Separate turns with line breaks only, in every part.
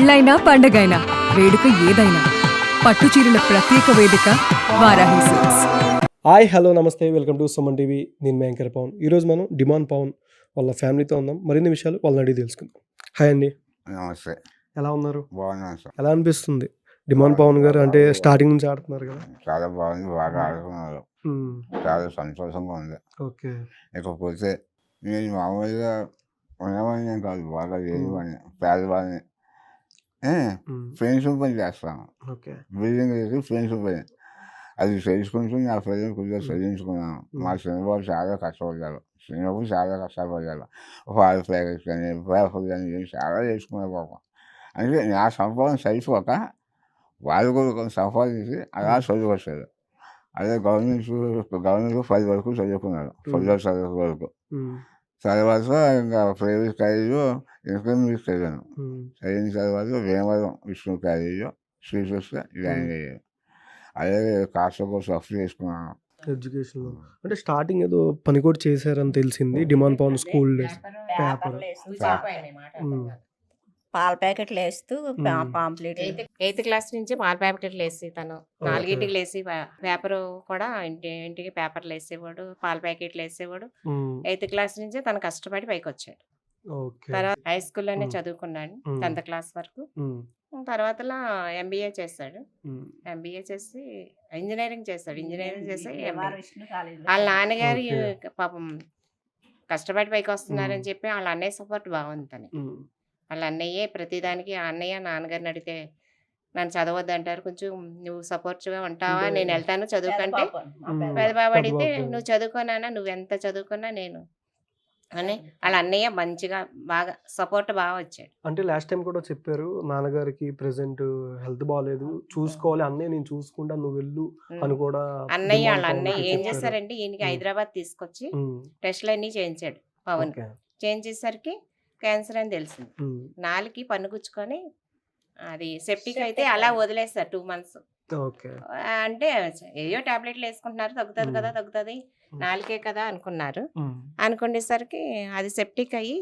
పెళ్ళైనా పండగైనా వేడుక ఏదైనా పట్టు చీరల ప్రత్యేక వేదిక వారాహి సిల్క్స్.
హాయ్ హలో నమస్తే వెల్కమ్ టు సుమన్ టీవీ. నేను మీ యాంకర్ పవన్. ఈరోజు మనం డిమాండ్ పవన్ వాళ్ళ ఫ్యామిలీతో ఉన్నాం. మరిన్ని విషయాలు వాళ్ళని అడిగి తెలుసుకుందాం. హాయ్ అండి,
నమస్తే.
ఎలా ఉన్నారు?
బాగున్నాను సార్.
ఎలా అనిపిస్తుంది డిమాండ్ పవన్ గారు అంటే స్టార్టింగ్ నుంచి ఆడుతున్నారు కదా?
చాలా బాగుంది, బాగా ఆడుకున్నారు. చాలా సంతోషంగా ఉంది.
ఓకే.
ఇకపోతే నేను మామూలుగా ఉన్నవాడిని కాదు, బాగా లేనివాడిని, పేదవాడిని. ఫ్రెండ్స్ పని చేస్తాను.
ఓకే.
బిల్డింగ్ చేసి ఫ్రెండ్స్ పని అది చేసుకుంటూ నా పిల్లలు కొద్దిగా చదివించుకున్నాను. మా చిన్నబాబు చాలా కష్టపడ్డారు. చిన్నబాబు చాలా కష్టపడ్డారు. వాళ్ళ ప్యాకెట్స్ కానీ పేపర్ కానీ చాలా చేసుకున్నారు పాపం. అంటే నా సంపాదన సరిపోక వాళ్ళు కూడా కొంచెం సంపాదించి అలా చదువుకొచ్చారు. అదే గవర్నమెంట్ 10 వరకు చదువుకున్నారు, 10వ తరగతి వరకు. తర్వాత ఇంకా ప్రైవేట్ కాలేజీలో ఇంటర్మీడియట్ చదివాను. చదివిన తర్వాత భీమవరం విష్ణు కాలేజీలో శ్రీకృష్ణ జాయిన్ అయ్యాను. అలాగే కాస్త కోసం అప్లై చేసుకున్నాను.
ఎడ్యుకేషన్లో అంటే స్టార్టింగ్ ఏదో పని కూడా చేశారని తెలిసింది. Demand Pawan school days paper
పాల ప్యాకెట్లు వేస్తూ పాంప్లెట్
8th క్లాస్ నుంచి పాల ప్యాకెట్లు వేసి తను 4ంటికి లేసి పేపర్ కూడా ఇంటికి పేపర్లు వేసేవాడు, పాల ప్యాకెట్లు వేసేవాడు. 8th క్లాస్ నుంచి తను కష్టపడి పైకి వచ్చాడు. తర్వాత హై స్కూల్లోనే చదువుకున్నాడు 10th క్లాస్ వరకు. తర్వాత ఎంబీఏ చేశాడు. ఎంబీఏ చేసి ఇంజనీరింగ్ చేశాడు. ఇంజనీరింగ్ చేసి వాళ్ళ నాన్నగారి పాపం కష్టపడి పైకి వస్తున్నారని చెప్పి వాళ్ళ అన్నయ్య సపోర్ట్ బాగుంది తను. వాళ్ళ అన్నయ్యే ప్రతిదానికి ఆ అన్నయ్య నాన్నగారిని అడిగితే నన్ను చదవద్దు అంటారు, కొంచెం నువ్వు సపోర్ట్గా ఉంటావా, నేను వెళ్తాను చదువుకంటే. పెద్ద బాబు అడిగితే నువ్వు చదువుకోనా, నువ్వు ఎంత చదువుకున్నా నేను అని వాళ్ళ అన్నయ్య మంచిగా బాగా సపోర్ట్ బాగా వచ్చాడు.
అంటే లాస్ట్ టైం కూడా చెప్పారు నాన్నగారికి ప్రెసెంట్ హెల్త్ బాగాలేదు, చూసుకోవాలి అన్నయ్య, నేను చూసుకుంటా నువ్వు వెళ్ళు అని కూడా.
అన్నయ్య వాళ్ళ అన్నయ్య ఏం చేశారంటే ఈయనకి హైదరాబాద్ తీసుకొచ్చి టెస్ట్లు అన్నీ చేయించాడు పవన్. చేయించేసరికి క్యాన్సర్ అని తెలిసింది. 4కి పన్నుగుచ్చుకొని అది సెప్టిక్ అయితే అలా వదిలేస్తారు 2 months. అంటే ఏయో టాబ్లెట్లు వేసుకుంటున్నారు, తగ్గుతుంది కదా తగ్గుతుంది, 4కే కదా అనుకున్నారు. అనుకునేసరికి అది సెప్టిక్ అయ్యి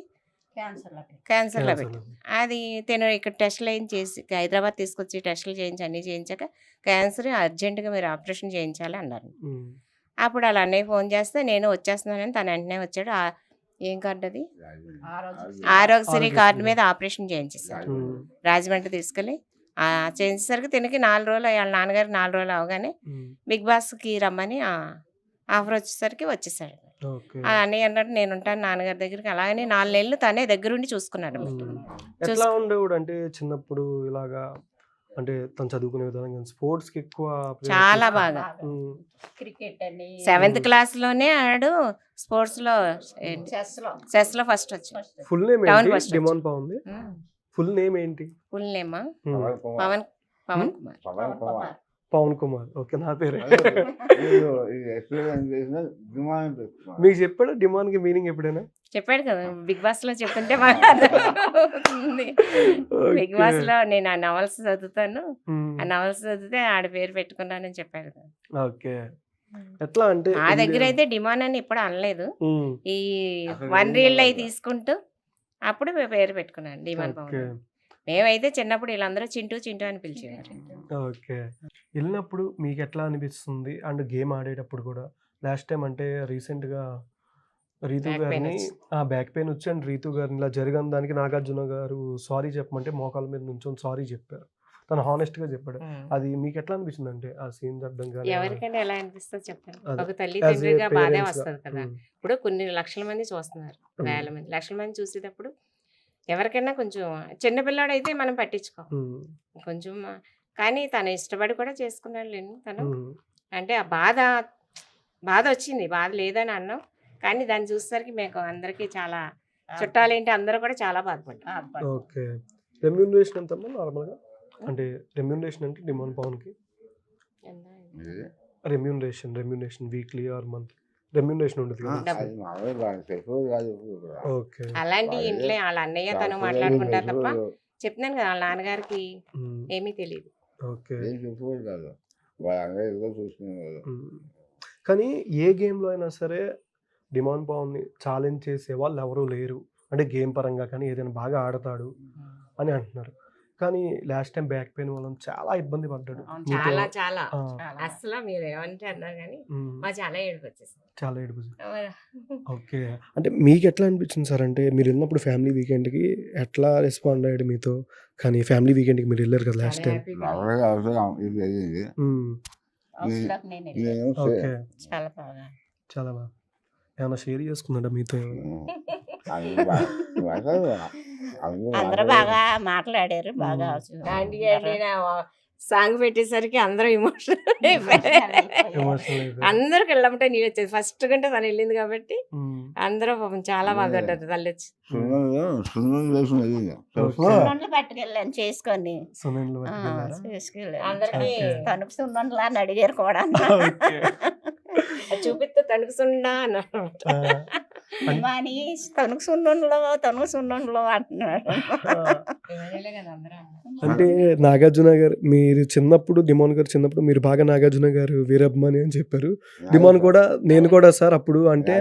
క్యాన్సర్లో పెట్టి అది తిను ఇక్కడ టెస్ట్లు చేసి హైదరాబాద్ తీసుకొచ్చి టెస్టులు చేయించి అన్నీ చేయించాక క్యాన్సర్ అర్జెంటుగా మీరు ఆపరేషన్ చేయించాలి అన్నారు. అప్పుడు అలా అన్నయ్య ఫోన్ చేస్తే నేను వచ్చేస్తున్నానని తను వెంటనే వచ్చాడు. ఏం కార్డు అది, ఆరోగ్యశ్రీ కార్డు మీద ఆపరేషన్ చేయించేసారు. రాజమండ్రి తీసుకెళ్ళి చేయించేసరికి తినకి 4 రోజులు, వాళ్ళ నాన్నగారికి 4 రోజులు అవగానే బిగ్ బాస్కి రమ్మని ఆఫర్ వచ్చేసరికి వచ్చేసాడు. అన్నయ్య అన్నట్టు నేను ఉంటాను నాన్నగారి దగ్గరికి. అలాగని 4 నెలలు తనే దగ్గరుండి చూసుకున్నాడు.
ఎట్లా ఉండేవాడు అంటే చిన్నప్పుడు ఇలాగా, అంటే తను చదువుకునే విధానం స్పోర్ట్స్ కి ఎక్కువ
చాలా బాగా.
క్రికెట్ అని
7th క్లాస్లోనే ఆడు స్పోర్ట్స్ లో చెస్ లో ఫస్ట్ వచ్చాడు.
ఫుల్ నేమ్ ఏంటి డిమాండ్ పవన్? ఫుల్ నేమ్ ఏంటి?
ఫుల్ నేమా పవన్ కుమార్.
పవన్ కుమార్. ఓకే, నా పేరు. మీకు చెప్పాడు డిమాండ్ కి మీనింగ్ ఎప్పుడైనా?
చెప్పాడు కదా బిగ్ బాస్ లో చెప్తుంటే. బిగ్ బాస్ లో నేను ఆ నవల్స్ చదువుతాను, ఆ నవల్స్ చదివితే ఆడ పేరు పెట్టుకున్నానని చెప్పాడు కదా.
ఓకే. ఎట్లా అంటే
నా దగ్గర అయితే డిమాండ్ అని ఎప్పుడు అనలేదు. ఈ 1 reel అయి తీసుకుంటూ అప్పుడు పేరు పెట్టుకున్నాను డిమాండ్ పవన్. మేమైతే చిన్నప్పుడు వీళ్ళందరూ చింటూ చింటూ అని పిలిచేవారు.
ఓకే. వెళ్ళినప్పుడు మీకు ఎట్లా అనిపిస్తుంది? అండ్ గేమ్ ఆడేటప్పుడు కూడా లాస్ట్ టైం అంటే రీసెంట్గా రీతు గారిని బ్యాక్ పెయిన్ వచ్చి అండ్ రీతు గారిని ఇలా జరిగిన దానికి నాగార్జున గారు సారీ చెప్పమంటే మోకాల మీద నుంచొని సారీ చెప్పారు. తను హానెస్ట్ గా చెప్పాడు. అది మీకు ఎట్లా అనిపించింది? అంటే ఆ సీన్ అర్థం కాదు
ఎవరికైనా ఎలా అనిపిస్తుంది చెప్పండి. ఒక తల్లి తండ్రిగా బాధే వస్తుంది కదా. ఇప్పుడు కొన్ని లక్షల మంది చూస్తున్నారు, వేల మంది లక్షల మంది చూసేటప్పుడు ఎవరికైనా కొంచెం చిన్నపిల్లాడు అయితే మనం పట్టించుకో కొంచెం, కానీ తను ఇష్టపడి కూడా చేసుకున్నాడు లేని తను. అంటే ఆ బాధ వచ్చింది, బాధ లేదని అన్నాం, కానీ దాన్ని చూసేసరికి మీకు అందరికీ చాలా చుట్టాలేంటి అందరూ కూడా చాలా బాధపడ్డారు.
ఓకే. రెమ్యూనరేషన్ ఎంత నార్మల్గా? అంటే రెమ్యూనరేషన్ అంటే డిమాండ్ పవన్ కి remuneration weekly or month remuneration ఉండదు కదా? ఓకే.
అలాంటి ఇంట్లో వాళ్ళ అన్నయ్య తను మాట్లాడుకుంటారు తప్ప చెప్తున్నాను కదా వాళ్ళ నాన్నగారికి ఏమీ తెలియదు.
ఓకే.
చూసుకున్నారు.
కానీ ఏ గేమ్లో అయినా సరే డిమాండ్ పవన్ని ఛాలెంజ్ చేసే వాళ్ళు ఎవరూ లేరు. అంటే గేమ్ పరంగా కానీ ఏదైనా బాగా ఆడతాడు అని అంటున్నారు. కానీ లాస్ట్ టైం బ్యాక్ పెయిన్ వల్ల చాలా ఇబ్బంది పడ్డాడు.
అవును,
మీతో
చాలా చాలా
ఆ,
చాలా.
అసలు మీరు ఏమంటే అన్నారు కానీ
ఉమ్,
మా చాలా ఏడుపు వచ్చేసింది.
చాలా ఏడుపు. ఓకే. అంటే మీకు ఎట్లా అనిపించింది సార్? అంటే మీరు వెళ్ళినప్పుడు ఫ్యామిలీ వీకెండ్‌కి ఎట్లా రెస్పాండ్ అయ్యాడు మీతో? కానీ ఫ్యామిలీ వీకెండ్‌కి మీరు వెళ్ళారు కదా లాస్ట్
చాలా
టైం.
హ్యాపీగా
బాగా అవసరం ఇది జరిగింది.
హౌస్లోకి నేను వెళ్ళాను.
నేను
ఓకే.
చాలా బాగా.
చాలా బాగా. ఏమన్నా షేర్ చేసుకున్నాడా మీతో ఏమన్నా?
అందరూ బాగా మాట్లాడారు, బాగా
దాండి సాంగ్ పెట్టేసరికి అందరూ ఎమోషనల్
ఎమోషనల్ అయిపోయారు.
అందరికి వెళ్ళమంటే నీ వచ్చేది ఫస్ట్ కంటే తను వెళ్ళింది కాబట్టి
ఉమ్,
అందరూ పాపం చాలా బాధపడ్డారు తల్లి వచ్చి.
సున్నుండలు పట్టుకెళ్ళాను చేసుకొని.
సున్నుండలు పట్టుకెళ్ళారా?
చేసుకెళ్ళాను.
అందరికీ
ఓకే.
తణుకు సున్నుండలు అని అడిగారు కూడా.
ఓకే.
అది చూపిస్తే తణుకుసుండా అన్నారు.
ఆ, అన్-
అని తణుకు సున్నుండలు అంటున్నాడు.
ఇవన్నీలే కదా అందరూ అన్నారు.
అంటే నాగార్జున గారు మీరు చిన్నప్పుడు, డిమోన్ గారు చిన్నప్పుడు మీరు బాగా నాగార్జున గారు వీరభిమాని అని చెప్పారు. డిమోన్ కూడా నేను కూడా సార్ అప్పుడు అంటే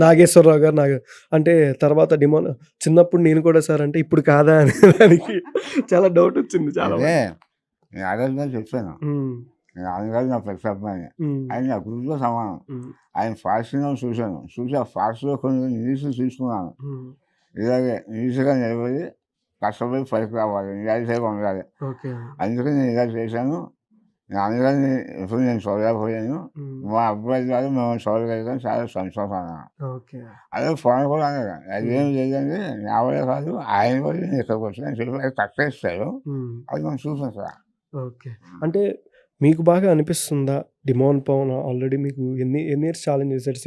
నాగేశ్వరరావు గారు అంటే తర్వాత డిమోన్ చిన్నప్పుడు నేను కూడా సార్ అంటే ఇప్పుడు కాదా అని దానికి చాలా డౌట్ వచ్చింది చాలా.
అదే నేను ఆరోగ్యంగా చెప్పాను.
ఉమ్,
నాన్నగారు నా పెద్ద అబ్బాయి,
ఉమ్,
ఆయన నా గురువుతో సమానం.
ఉమ్,
ఆయన ఫాస్ట్ సినిమా చూశాను, చూసి ఆ ఫాస్ట్లో కొన్ని న్యూస్లు తీసుకున్నాను.
ఉమ్,
ఇలాగే న్యూస్గా నిలబడి కష్టపడి పైకి రావాలి, నిరాశగా ఉండాలి.
ఓకే.
అందుకని నేను ఇలా చేశాను. నాన్నగారిని ఎప్పుడు నేను చూడలేకపోయాను.
ఉమ్,
మా అబ్బాయి ద్వారా మేము చూడగలిగాం, చాలా సంతోషం అన్నాను.
ఓకే.
అదే ఫోన్ కూడా అన్నాడు, అదేం లేదండి నా వల్లే కాదు ఆయన కూడా నేను ఇక్కడికి వచ్చాను చెప్పి అది కట్టేస్తాడు,
ఉమ్,
అది మనం చూపిస్తా.
ఓకే. అంటే మీకు బాగా అనిపిస్తుందా డిమోన్ పవన్ ఆల్రెడీ మీకు ఎన్ని ఇయర్స్ ఛాలెంజ్ చేశాడు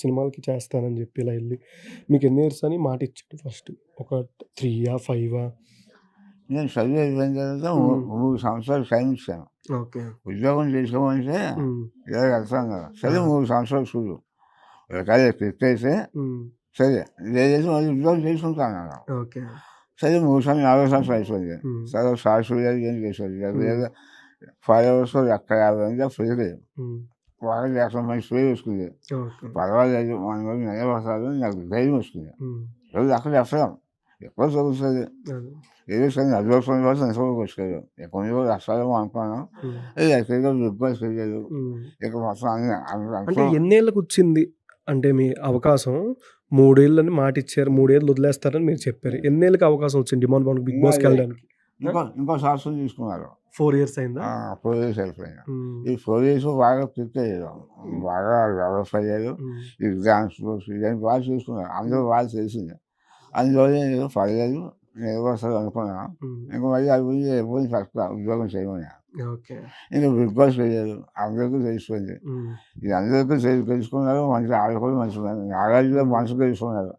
సినిమాలకి చేస్తానని చెప్పి ఇలా వెళ్ళి మీకు ఎన్ని ఇయర్స్ అని మాట ఇచ్చాడు? ఫస్ట్ ఒక 3 5?
నేను చదువు అయిపోయిన తర్వాత 3 సంవత్సరాలు టైం ఇచ్చాను.
ఓకే.
ఉద్యోగం చేసుకోమంటే
ఉమ్,
ఇలా వెళ్తాను కదా, సరే 3 సంవత్సరాలు చూడు ఒకవేళ క్లిక్ అయితే
ఉమ్,
సరే, లేదైతే మళ్ళీ ఉద్యోగం చేసుకుంటాను అన్నాను.
ఓకే.
సరే 3 సంవత్సరాలు 4 సంవత్సరాలు అయిపోయింది.
ఉమ్,
సరే సాక్షులు ఏం చేసేది లేదా ఫాలోవర్స్ ఎక్కడ 50 మంది ఫ్రీ లేదు,
ఉమ్,
వాళ్ళు 100 మంది ఫ్రీ వస్తుంది,
ఓకే.
పర్వాలేదు మన రోజు నిలబడతారు, నాకు ధైర్యం వస్తుంది.
ఉమ్,
రోజు అక్కడ చెప్పడం ఎక్కువ చదువుతుంది,
అదే.
ఏదో సరే అదృష్టం రోజు ఎంతవరకు వచ్చేది, కొన్ని రోజులు అసలు అనుకున్నాను.
ఉమ్,
ఎక్కడికో రిక్వెస్ట్ చేయలేదు,
ఉమ్.
ఇక మొత్తం
అంటే ఎన్నేళ్ళకి వచ్చింది అంటే మీ అవకాశం? 3 ఏళ్ళని మాట ఇచ్చారు, 3 ఏళ్ళు వదిలేస్తారని మీరు చెప్పారు. ఎన్నేళ్ళకి అవకాశం వచ్చింది డిమోన్ పవన్ బిగ్ బాస్కి వెళ్ళడానికి?
ఇంకో సంవత్సరం తీసుకున్నారు.
4 ఇయర్స్ అయిందా?
4 years అయిపోయింది.
ఉమ్,
ఈ 4 years బాగా ప్రిపేర్ అయ్యారు, బాగా డెవలప్ అయ్యారు.
ఉమ్,
ఎగ్జామ్స్ ఇవన్నీ బాగా చూసుకున్నారు, అందరూ బాగా తెలిసింది. అందువల్ల నేను పర్లేదు నిలబడతారు అనుకున్నాను.
ఉమ్,
ఇంకా మళ్ళీ అది గురించి ఎప్పుడు ఫస్ట్ ఉద్యోగం చేయమని
ఓకే.
ఇంకా బిగ్ బాస్ వెళ్ళారు, అందరికీ తెలిసిపోయింది.
ఉమ్,
ఇది అందరికీ తెలుసుకున్నారు, మంచి ఆడకూడదు, మంచి నాగార్జున మనసు తెలుసుకున్నారు.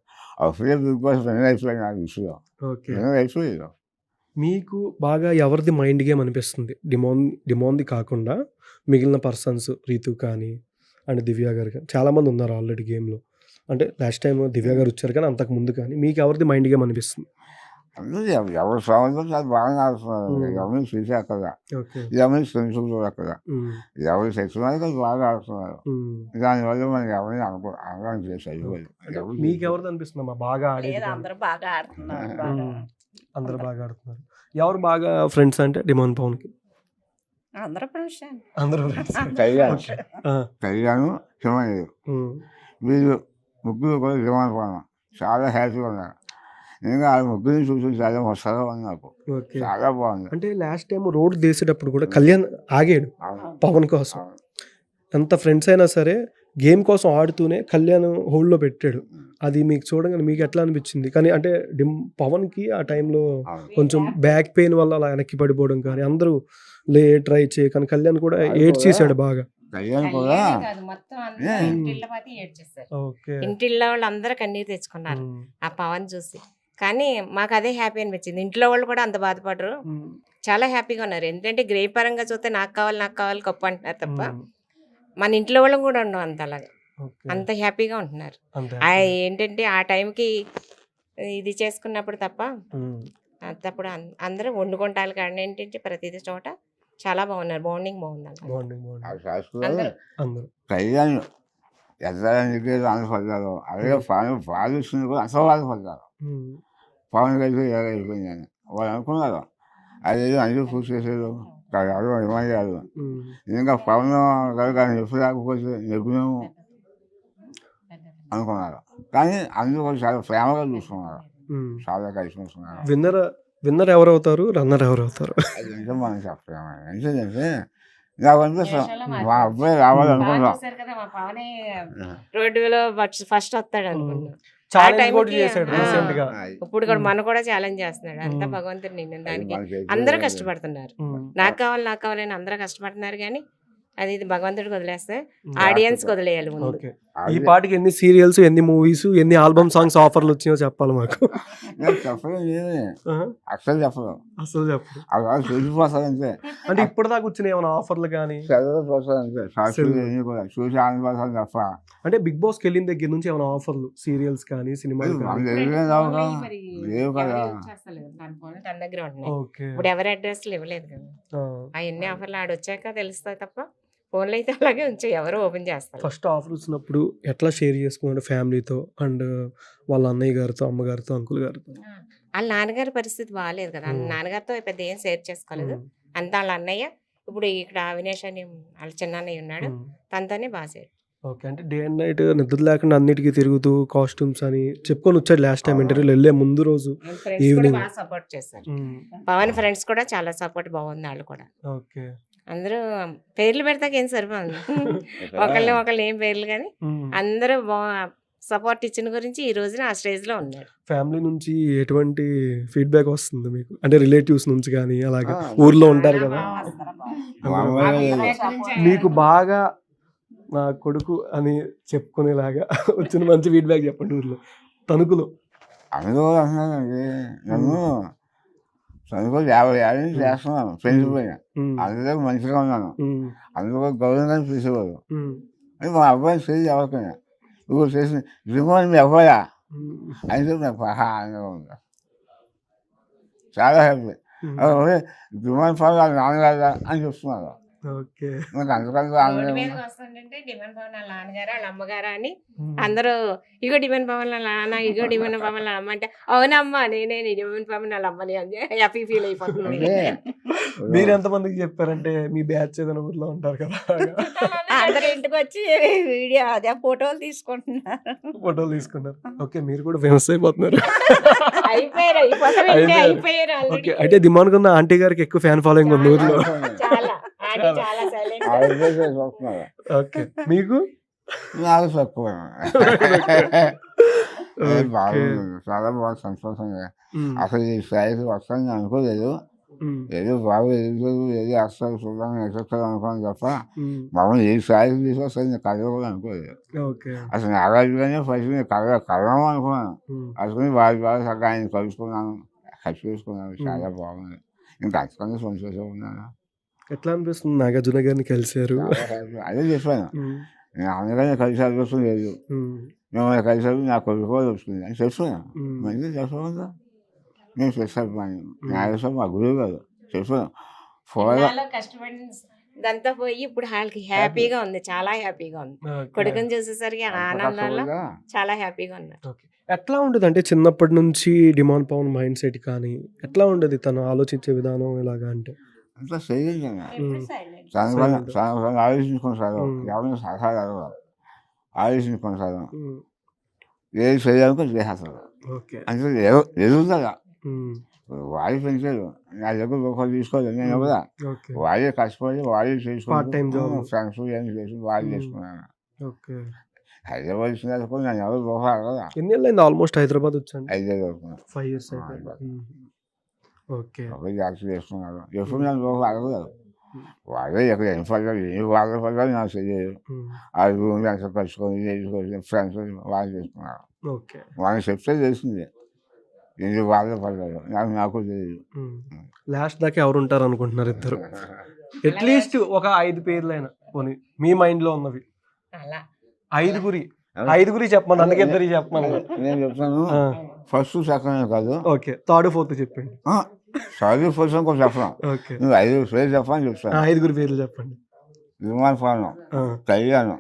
అప్పుడే బిగ్ బాస్ విన్నర్ అయిపోయాడు, నాకు విషయం
ఓకే.
విన్నర్ అయిపోయాడు.
మీకు బాగా ఎవరిది మైండ్ గేమ్ అనిపిస్తుంది? డిమోన్ది కాకుండా మిగిలిన పర్సన్స్ రీతు కానీ అండ్ దివ్య గారు కానీ చాలామంది ఉన్నారు ఆల్రెడీ గేమ్లో. అంటే లాస్ట్ టైం దివ్య గారు వచ్చారు కానీ అంతకు ముందు కానీ మీకు ఎవరిది మైండ్ గేమ్ అనిపిస్తుంది?
అందరూ ఎవరు సంవత్సరం చాలా బాగా ఆడుతున్నారు, ఎవరిని చూసారు కదా,
ఓకే.
ఎవరిని తెలుసుకున్నారు అక్కడ,
ఉమ్,
ఎవరు శక్తివాళ్ళు కదా బాగా ఆడుతున్నారు.
ఉమ్.
దానివల్ల మనకి ఎవరిని అనుకోవడం చేశారు.
అంటే మీకు ఎవరిది అనిపిస్తుందమ్మా బాగా ఆడేది
లేదు,
కానీ?
అందరూ బాగా ఆడుతున్నారు. బాగా.
ఉమ్, అందరు బాగా ఆడుతున్నారు. ఎవరు బాగా ఫ్రెండ్స్ అంటే డిమోన్ పవన్కి?
అందరూ ఫ్రెండ్స్.
అందరూ ఫ్రెండ్స్.
కళ్యాణం హిమయ్య వీళ్ళు ముగ్గురు కూడా విమానపడడం చాలా హ్యాపీగా ఉన్నారు. ఇంకా ఆ ముగ్గురిని చూసి చాలా వస్తాగా ఉంది నాకు,
ఓకే.
చాలా బాగుంది.
అంటే లాస్ట్ టైం రోడ్ తీసేటప్పుడు కూడా కళ్యాణ్ ఆగాడు పవన్ కోసం. ఎంత ఫ్రెండ్స్ అయినా సరే గేమ్ కోసం ఆడుతూనే కళ్యాణ్ హోల్డ్లో పెట్టాడు. అది మీకు చూడగానే మీకు ఎట్లా అనిపించింది? కానీ అంటే పవన్కి ఆ టైంలో కొంచెం బ్యాక్ పెయిన్ వల్ల అలా వెనక్కి పడిపోవడం కానీ అందరూ ట్రై కానీ కళ్యాణ్ కూడా ఏడ్ చేశాడు బాగా.
కళ్యాణ్ కూడా
మొత్తం అందరూ ఇంటిళ్ళ పాతి ఏడ్చేస్తారు.
ఓకే.
ఇంటిళ్ళ వాళ్ళు అందరూ కన్నీరు తెచ్చుకున్నారు ఆ పవన్ చూసి. కానీ మాకు అదే హ్యాపీ అనిపించింది. ఇంట్లో వాళ్ళు కూడా అంత బాధపడరు, చాలా హ్యాపీగా ఉన్నారు. ఎందుకంటే గ్రే పరంగా చూస్తే నాకు కావాలి గొప్ప అంటున్నారు తప్ప మన ఇంట్లో వాళ్ళం కూడా ఉన్నాం అంత అలాగా, అంత హ్యాపీగా ఉంటున్నారు. ఏంటంటే ఆ టైంకి ఇది చేసుకున్నప్పుడు తప్ప అంతప్పుడు అందరూ వండుకుంటారు కానీ ఏంటంటే ప్రతిదీ చోట చాలా బాగున్నారు, బాండింగ్ బాగుంది.
కళ్యాణ్ ఎద్దడానికి ఆనందపడ్డారు, అలాగే బాధిస్తుంది కూడా అసలు బాధపడ్డారు. పవన్ కలిసి అయిపోయిందని వాళ్ళు అనుకున్నారు, అది అందరూ పూర్తి చేశారు ఎవరు ఇవ్వలేదు.
ఉమ్,
ఇంకా పవన్ గారు కానీ ఎప్పుడు రాకపోతే నెగ్గునేమో అనుకున్నారు. కానీ అందరూ కూడా చాలా ప్రేమగా చూసుకున్నారు,
ఉమ్.
చాలా కలిసి చూసుకున్నారు.
విన్నర్ ఎవరు అవుతారు, రన్నర్ ఎవరు అవుతారు?
అది ఎంత మనం చెప్పలేము. ఎందుకంటే నాకు అనిపిస్తుంది మా అబ్బాయి రావాలనుకున్నాం.
చూసారు కదా మా పవనే రోడ్డులో ఫస్ట్ వస్తాడు అనుకున్నాం.
ఛాలెంజ్
టైంకి,
కూడా చేశాడు
ఆ.
రీసెంట్ గా.
ఇప్పుడు కూడా మన కూడా ఛాలెంజ్ చేస్తున్నాడు. అంతా భగవంతుడు నిన్ను దానికి అందరూ కష్టపడుతున్నారు.
ఉమ్,
నాకు కావాలని అందరూ కష్టపడుతున్నారు. కానీ అది ఇది భగవంతుడికి వదిలేస్తే ఆడియన్స్ వదిలేయాలి ముందు.
ఓకే. ఈ పాటికి ఎన్ని సీరియల్స్, ఎన్ని మూవీస్, ఎన్ని ఆల్బమ్ సాంగ్స్ ఆఫర్లు వచ్చినాయో చెప్పాలి మాకు.
చెప్పలేదు ఏమి
ఆహా,
అసలు చెప్పదు.
అసలు చెప్పు.
అవి చూసిపోతారంతే,
అంటే ఇప్పటిదాకా వచ్చిన ఏమైనా ఆఫర్లు కానీ?
చదివిపోతారంతే. సాక్షులు కూడా చూసి ఆనందపడతాను తప్ప
అంటే బిగ్ బాస్కి వెళ్ళిన దగ్గర నుంచి ఏమైనా ఆఫర్లు, సీరియల్స్ కానీ, సినిమాలు కానీ?
మనకు తెలియదు కదా.
మరి
లేవు కదా.
ఎవరు యూజ్ చేస్తలేరు. దాని ఫోన్లు తన దగ్గర ఉంటున్నాయి.
ఓకే.
ఇప్పుడు ఎవరి అడ్రస్లు ఇవ్వలేదు కదా.
ఆ,
అవన్నీ ఆఫర్లు ఆడొచ్చాక తెలుస్తాయి తప్ప ఫోన్లు అయితే అలాగే ఉంచాయి. ఎవరు ఓపెన్ చేస్తారు.
ఫస్ట్ ఆఫర్ వచ్చినప్పుడు ఎట్లా షేర్ చేసుకున్నాడు ఫ్యామిలీతో అండ్ వాళ్ళ అన్నయ్య గారితో, అమ్మగారితో, అంకుల్ గారితో?
వాళ్ళ నాన్నగారి పరిస్థితి బాగాలేదు కదా. నాన్నగారితో పెద్ద ఏం షేర్ చేసుకోలేదు. అంతా వాళ్ళ అన్నయ్య, ఇప్పుడు ఇక్కడ అవినేష్ అని వాళ్ళ చిన్న అన్నయ్య ఉన్నాడు, తనతోనే బాగా షేర్.
ఓకే. అంటే డే అండ్ నైట్ నిద్ర లేకుండా అన్నిటికీ తిరుగుతూ కాస్ట్యూమ్స్ అని చెప్పుకొని వచ్చాడు లాస్ట్ టైం ఇంటర్వ్యూలో వెళ్ళే ముందు రోజు
ఫ్రెండ్స్ కూడా
ఈవినింగ్.
బాగా సపోర్ట్ చేస్తారు. పవన్ ఫ్రెండ్స్ కూడా చాలా సపోర్ట్ బాగుంది. వాళ్ళు కూడా
ఓకే.
అందరూ పేర్లు పెడతాక ఏం సరిపోదు. ఒకళ్ళు ఏం పేర్లు కానీ అందరూ సపోర్ట్ ఇచ్చిన గురించి ఈ రోజున ఆ స్టేజ్ లో ఉన్నాడు.
ఫ్యామిలీ నుంచి ఎటువంటి ఫీడ్బ్యాక్ వస్తుంది మీకు? అంటే రిలేటివ్స్ నుంచి కానీ అలాగే ఊర్లో ఉంటారు కదా, మీకు బాగా నా కొడుకు అని చెప్పుకునేలాగా వచ్చిన మంచి ఫీడ్బ్యాక్ చెప్పండి ఊర్లో, తణుకులో.
అందరూ అంటున్నానండి నన్ను చదువుకో 50 ఏళ్ళ నుంచి చేస్తున్నాను. ఫ్రెండ్స్ పోయినా అందరూ మంచిగా ఉన్నాను, అందరూ గౌరవంగా పిలిచేవారు. అని మా అబ్బాయిని చేసి ఎవరికైనా నువ్వు చేసిన రిమోన్ మీ అబ్బాయా అయితే నాకు ఆనందంగా ఉంది, చాలా హ్యాపీ. రిమోన్ ఫోన్ వాళ్ళ నాన్నగారు అని చెప్తున్నారు.
ఓకే.
నాకు అంతకంటే
రోడ్డు
ఆనందం.
మీదకి వస్తుంటే డిమాండ్ పవన్ వాళ్ళ నాన్నగారు వాళ్ళ అమ్మగారా అని అందరూ ఇగో డిమాండ్ పవన్ వాళ్ళ నాన్న, ఇగో డిమాండ్ పవన్ వాళ్ళ అమ్మ అంటే అవునమ్మా నేనే డిమాండ్ పవన్ వాళ్ళ అమ్మని అని హ్యాపీ ఫీల్ అయిపోతుంది.
మీరు ఎంతమందికి చెప్పారంటే మీ బ్యాచ్ ఏదైనా ఊర్లో ఉంటారు కదా,
అందరు ఇంటికి వచ్చి వీడియో అదే ఫోటోలు తీసుకుంటున్నారు.
ఫోటోలు తీసుకున్నారు. ఓకే. మీరు కూడా ఫేమస్ అయిపోతున్నారు.
అయిపోయారు అయిపోయారు
ఓకే.
already.
అయితే దిమాన్ కన్నా ఆంటీ గారికి ఎక్కువ ఫ్యాన్ ఫాలోయింగ్ ఉంది ఊర్లో.
చాలా ఆంటీ చాలా సైలెంట్.
చూస్తున్నారు.
ఓకే. మీకు?
నాకు తక్కువ.
ఓకే.
బాగుంది, చాలా బాగా సంతోషంగా. అసలు ఈ స్థాయికి వస్తాను అనుకోలేదు. ఏదో బాగా ఎదుగుతుంది, ఏదో అస్సలు చూద్దాం ఎక్కడ అనుకోని తప్ప మమ్మల్ని ఏ స్థాయికి తీసుకొస్తుంది కలవ కూడా అనుకోలేదు.
ఓకే.
అసలు నాగార్జునే ఫస్ట్ కలవం అనుకున్నాను. అనుకుని బాగా చక్కగా ఆయన కలుసుకున్నాను, ఖర్చు చేసుకున్నాను, చాలా బాగుంది. ఇంకా అంతకన్నా సంతోషంగా ఉన్నాను.
ఎట్లా అనిపిస్తుంది నాగార్జున గారిని కలిశారు?
అదే చెప్పాను, నేను అందుకని కలిసి అదృష్టం లేదు, మిమ్మల్ని కలిసారు నా కొడుకు వస్తుంది అని చెప్తున్నాను. మంచిగా చెప్పకుండా నేను చేస్తాను. నాగేశ్వరం మా గురువు గారు చెప్పాను.
ఇన్నాళ్ళు కష్టపడి ఇదంతా పోయి ఇప్పుడు వాళ్ళకి హ్యాపీగా ఉంది, చాలా హ్యాపీగా ఉంది. కొడుకుని చూసేసరికి ఆనందంలో చాలా హ్యాపీగా ఉన్నారు.
ఓకే. ఎట్లా ఉండదు అంటే చిన్నప్పటి నుంచి డిమాండ్ పవన్ మైండ్ సెట్ కానీ ఎట్లా ఉండదు తను ఆలోచించే విధానం ఎలాగా అంటే?
అంతా సైలెంట్గా
సైలెంట్.
చాలా ఆలోచించుకుంటారు, ఎవరైనా సలహాలు అడగరు, ఆలోచించుకుంటారు, ఏది చేయాలనుకో చేసేస్తారు.
ఓకే.
అంటే ఎదుగుతుందా వాడి పెంచారు, నా దగ్గర రూపాయలు తీసుకోలేదు నేను కూడా.
ఓకే.
వాడే కష్టపడి వాడే
Part time
చేసుకున్నాను,
job.
ఫ్రెండ్స్ ఏమి చేసి వాడే చేసుకున్నాను.
ఓకే.
హైదరాబాద్ వచ్చిన కూడా నేను ఎవరు రూపాయలు కదా.
ఎన్ని ఏళ్ళైంది ఆల్మోస్ట్ హైదరాబాద్ వచ్చాను?
5 ఏళ్ళు అవుతున్నాను.
5 years అయిపోయింది. ఓకే.
ఒకటి జాగ్రత్త చేసుకున్నారు, ఎప్పుడు నేను రూపాయలు అడగలేదు. వాడే ఎక్కడ ఏం పడ్డారు, ఏ వాళ్ళ పడ్డారు నాకు తెలియదు. ఆ రూమ్ ఎంత కలుసుకొని చేసుకొని ఫ్రెండ్స్ వాళ్ళు చేసుకున్నారు.
ఓకే.
వాళ్ళని చెప్తే చేసింది, ఎందుకు వాళ్ళే పడ్డారు నాకు తెలియదు.
లాస్ట్ దాకా ఎవరు ఉంటారు అనుకుంటున్నారు ఇద్దరు? అట్లీస్ట్ ఒక 5 పేర్లైనా పోనీ మీ మైండ్ లో ఉన్నవి.
అలా
5 చెప్పమని, అందుకే 2 చెప్పమని.
నేను చెప్తాను, ఫస్ట్ సెకండ్ కాదు.
ఓకే. 3rd 4th చెప్పండి.
చదువు ఫస్ట్ కొంచెం చెప్పను,
ఓకే.
నువ్వు 5 పేరు చెప్పని చెప్తాను.
5 పేర్లు చెప్పండి.
విమాన్ ఫాను, కళ్యాణం,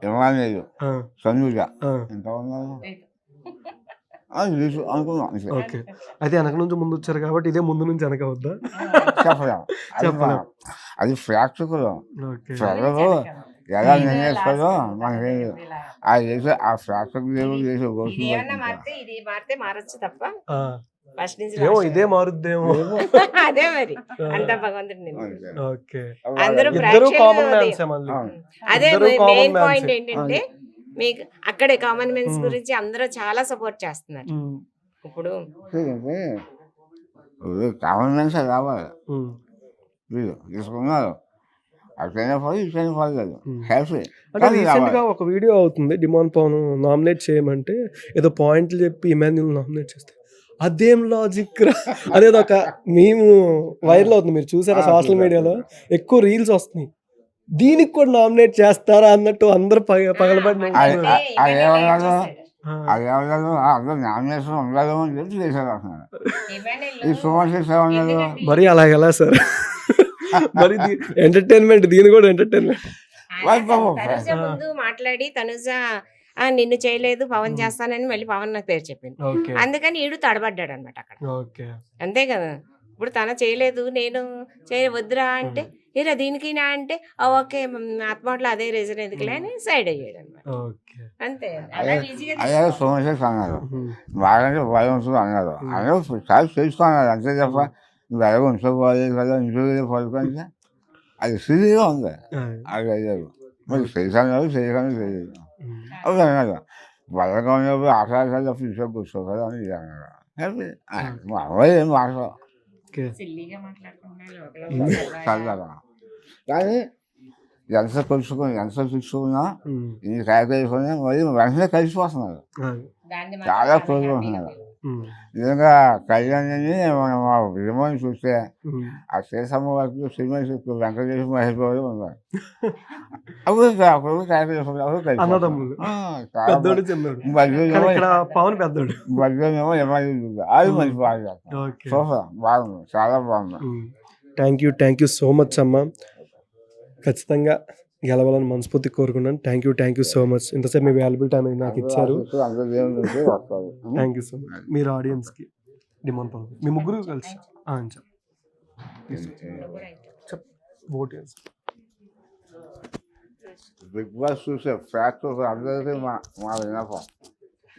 ఇమానేయుడు, సంజుజ, ఎంత ఉన్నారు? రిలీజ్ అనుకున్నాం అంతే.
ఓకే. అయితే వెనక నుంచి ముందు వచ్చారు కాబట్టి ఇదే ముందు నుంచి వెనక వద్దా?
చెప్పలేము అది
చెప్పలేం.
అది ప్రేక్షకులు
ఓకే.
ప్రజలు ఎలా నిర్ణయిస్తారో మనకి తెలియదు. అది చేసే ఆ ప్రేక్షకు దేవుడు చేసే
ఇది
గోష్ఠి
ఏమన్నా మారితే ఇది మారితే మారచ్చు తప్ప
ఆ,
ఫస్ట్ నుంచి
ఏమో
last
ఇదే మారుద్దేమో.
అదే మరి అంత భగవంతుడు నిర్ణయం.
ఓకే.
అందరూ
ఇద్దరు
ప్రేక్షకులు
కామన్
అది.
మ్యాన్సే మళ్ళీ.
అదే
ఇద్దరు common
మెయిన్
mans.
పాయింట్ ఏంటంటే మీకు అక్కడే కామన్ మెన్స్
ఉమ్.
గురించి అందరూ చాలా సపోర్ట్ చేస్తున్నారు.
ఉమ్,
ఇప్పుడు
కామన్ మ్యాన్స్ రావాలి
ఉమ్,
వీళ్ళు తీసుకున్నారు అట్లయినా పని ఇట్లయినా పర్లేదు
ఉమ్.
హ్యాపీ
అంటే రీసెంట్ గా ఒక వీడియో అవుతుంది డిమాండ్ పవన్ నామినేట్ చేయమంటే ఏదో పాయింట్లు చెప్పి ఇమాన్యుల్ నామినేట్ చేస్తే అదేం లాజిక్ రా అదేదో ఒక మేము వైరల్ అవుతుంది, మీరు చూసారా సోషల్ మీడియాలో ఎక్కువ రీల్స్ వస్తున్నాయి. దీనికి కూడా నామినేట్ చేస్తారా అన్నట్టు అందరు పగలబడి నవ్వుతున్నారు.
అది ఎవరు అందరూ నామినేషన్ ఉండదు అని చెప్పి చేశారు అంటున్నారు. ఈ సుమారు చేసేవాళ్ళు
మరి అలా ఎలా సార్? మరి ఎంటర్టైన్మెంట్, దీని కూడా ఎంటర్టైన్మెంట్.
తనుజ ముందు మాట్లాడి తనుజ నిన్ను చేయలేదు పవన్ చేస్తానని మళ్ళీ పవన్ నాకు పేరు చెప్పింది.
ఓకే.
అందుకని ఈడు తడబడ్డాడు అనమాట అక్కడ.
ఓకే.
అంతే కదా. ఇప్పుడు తన చేయలేదు నేను వద్దురా అంటే ఏరా దీనికి నా అంటే ఓకే ఆత్మట్లో అదే రీజన్ ఎందుకులే అని సైడ్ అయ్యాడు అనమాట.
ఓకే.
అంతే అలా ఈజీగా
అదే సోమశేష్ అన్నారు బాగానే భయం ఉంటుంది అన్నారు. అందరూ చాలా తెలుసుకున్నారు అంతే తప్ప నువ్వు ఎలాగో ఉంచుకోవాలి కదా ఇంట్లో పడుకుంటే అది సిరీగా ఉంది. అది అయ్యారు మరి చేశాను తెలియదు అవి అన్నారు. బలంగా ఉన్నప్పుడు ఆశలు తప్ప ఇంట్లో కూర్చో కదా అని ఇది అన్నారు. మా అమ్మాయి ఏం మాట్లాడ
సిల్లీగా మాట్లాడుకుంటున్నాడు.
చల్లగా కానీ ఎంత చూసుకున్నా ఈ కాయకొని మరి వెంటనే కలిసిపోతున్నారు. చాలా క్లోజ్ ఉంటున్నారు. నిజంగా కళ్యాణ్ మనం మా విజయమని చూస్తే ఆ శేషమ్మ వరకు సినిమా వెంకటేశ్వర మహేష్ బాబు ఉన్నారు. అప్పుడు అప్పుడు
అన్నదమ్ములు. పెద్దోడు చిన్నోడు. కానీ ఇక్కడ పవన్ పెద్దోడు.
మధ్యలో అది మంచి బాగా చేస్తాం.
ఓకే.
సోఫా బాగుంది, చాలా బాగుంది.
థ్యాంక్ యూ సో మచ్ అమ్మ. ఖచ్చితంగా గెలవాలని మనస్ఫూర్తి కోరుకున్నాను. Thank you so much. ఇంతసేపు మీ వాల్యుబుల్ టైం నాకు ఇచ్చారు.
అందరూ దేవుని నుంచి వస్తారు.
Thank you so much. మీరు ఆడియన్స్కి డిమాండ్ పవన్ మీ ముగ్గురు కలిసి ఓట్ చేసి
బిగ్ బాస్ చూసే ఫ్యాక్ట్ అందరికీ మా విన్నపం.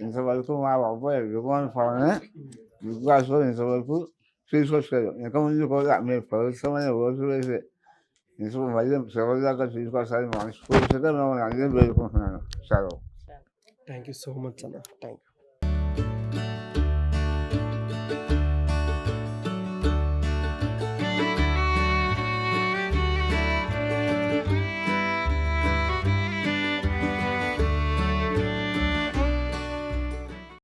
ఇంతవరకు మా అబ్బాయి విమాన్ పవన్ బిగ్ బాస్లో ఇంతవరకు తీసుకొచ్చారు. ఇంకా ముందు కూడా మీరు పవిత్రమైన ఓట్లు వేసి మళ్ళీ చివరి దాకా తీసుకొస్తారని మనస్ఫూర్తిగా మిమ్మల్ని అందరూ వేడుకుంటున్నాను. సెలవు.
థ్యాంక్ యూ సో మచ్ అన్న. Thank you.